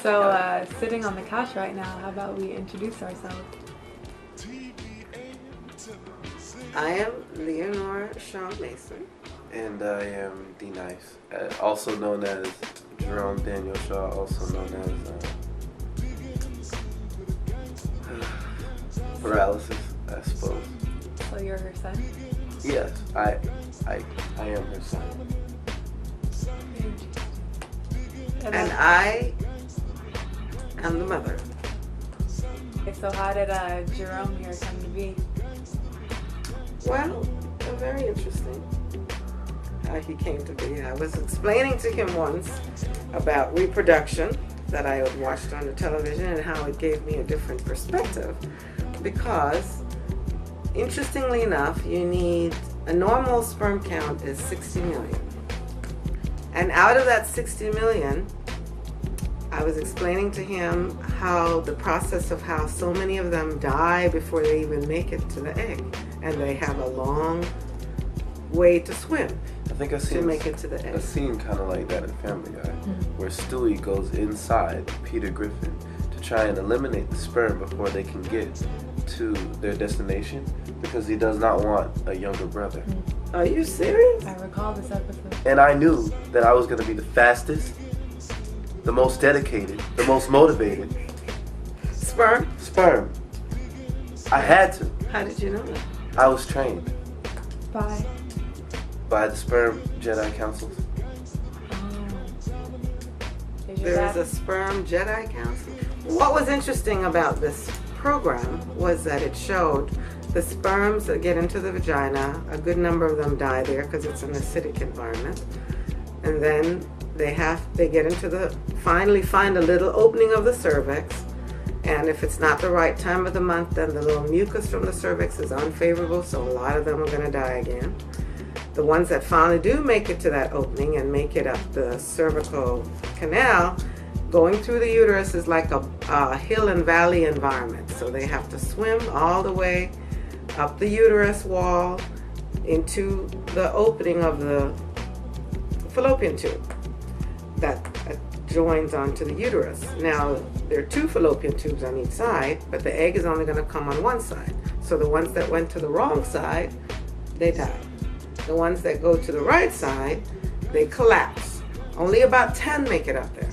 So, sitting on the couch right now, how about we introduce ourselves? I am Leonora Shaw Mason. And I am D Nice, also known as Jerome Daniel Shaw, also known as paralysis, I suppose. So you're her son? Yes, I am her son. And I am the mother. Okay, so how did Jerome here come to be? Well, very interesting how he came to be. I was explaining to him once about reproduction that I had watched on the television and how it gave me a different perspective, because interestingly enough, you need a normal sperm count is 60 million. And out of that 60 million, I was explaining to him how the process of how so many of them die before they even make it to the egg. And they have a long way to swim I think I've seen to make it to the egg. a scene kind of like that in Family Guy, where Stewie goes inside Peter Griffin to try and eliminate the sperm before they can get to their destination, because he does not want a younger brother. Are you serious? I recall this episode. And I knew that I was going to be the fastest, the most dedicated, the most motivated. Sperm? Sperm. I had to. How did you know that? I was trained Bye. by the Sperm Jedi Councils. Is your There dad- is a sperm Jedi Council. What was interesting about this program was that it showed the sperms that get into the vagina, a good number of them die there because it's an acidic environment. And then they get into finally find a little opening of the cervix. And if it's not the right time of the month, then the little mucus from the cervix is unfavorable, so a lot of them are going to die again. The ones that finally do make it to that opening and make it up the cervical canal, going through the uterus is like a hill and valley environment. So they have to swim all the way up the uterus wall into the opening of the fallopian tube that joins onto the uterus. Now, there are two fallopian tubes on each side, but the egg is only going to come on one side. So the ones that went to the wrong side, they die. The ones that go to the right side, they collapse. Only about 10 make it up there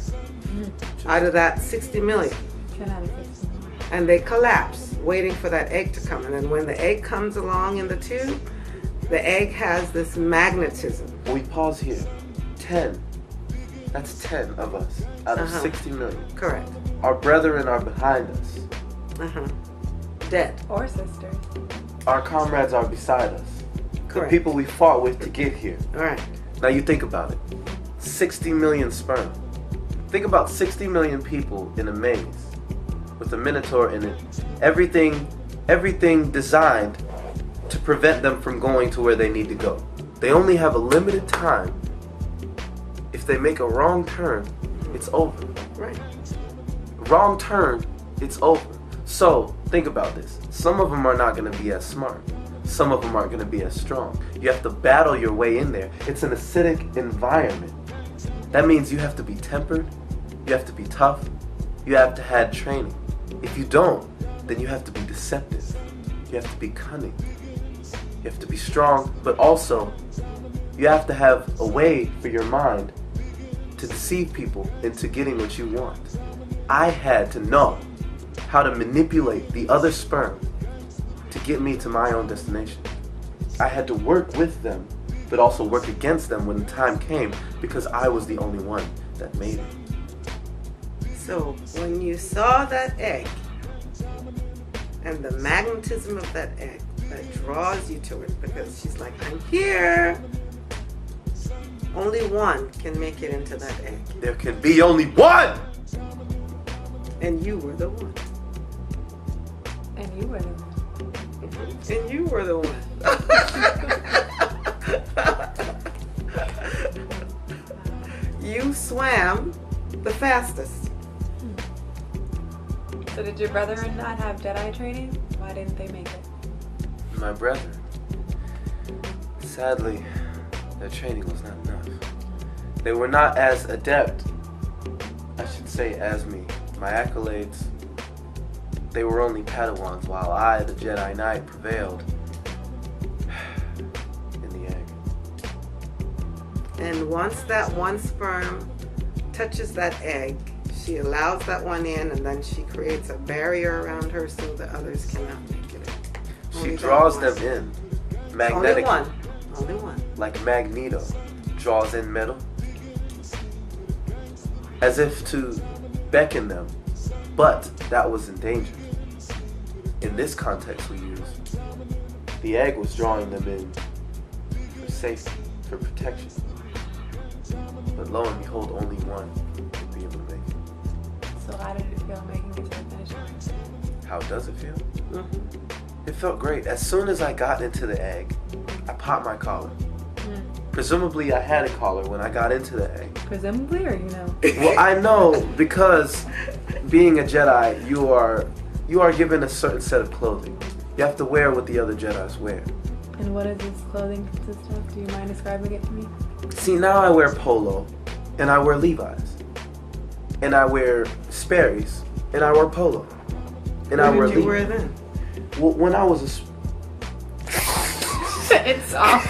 out of that 60 million. 10 out of 15. And they collapse, waiting for that egg to come. And then when the egg comes along in the tube, the egg has this magnetism. We pause here. 10. That's 10 of us out of 60 million. Correct. Our brethren are behind us. Dead. Or sisters. Our comrades are beside us. Correct. The people we fought with to get here. All right. Now you think about it. 60 million sperm. Think about 60 million people in a maze with a minotaur in it. Everything designed to prevent them from going to where they need to go. They only have a limited time. If they make a wrong turn, it's over. Right. Wrong turn, it's over. So think about this. Some of them are not going to be as smart. Some of them aren't going to be as strong. You have to battle your way in there. It's an acidic environment. That means you have to be tempered. You have to be tough. You have to have training. If you don't, then you have to be deceptive. You have to be cunning. You have to be strong, but also you have to have a way for your mind to deceive people into getting what you want. I had to know how to manipulate the other sperm to get me to my own destination. I had to work with them, but also work against them when the time came, because I was the only one that made it. So when you saw that egg and the magnetism of that egg that draws you to it, because she's like, I'm here. Only one can make it into that egg. There can be only one! And you were the one. And you were the one. And you were the one. You swam the fastest. So did your brother not have Jedi training? Why didn't they make it? My brother, sadly, their training was not enough. They were not as adept, I should say, say as me. My accolades, they were only Padawans, while I, the Jedi Knight, prevailed in the egg. And once that one sperm touches that egg, she allows that one in, and then she creates a barrier around her so the others cannot make it in. She Only draws that them in Only magnetically, one. Only one. like Magneto draws in metal, as if to beckon them, but that was endangered. In this context we use, the egg was drawing them in for safety, for protection. But lo and behold, only one would be able to make it. So how did it feel making it to the finish line? How does it feel? Mm-hmm. It felt great. As soon as I got into the egg, I popped my collar. Presumably I had a collar when I got into the egg. Presumably, or you know? Well, I know because being a Jedi, you are given a certain set of clothing. You have to wear what the other Jedis wear. And what does this clothing consist of? Do you mind describing it to me? See, now I wear polo, and I wear Levi's, and I wear Sperry's, and I wear polo, and I What wear did you Levi's. wear then? Well, when I was It's off.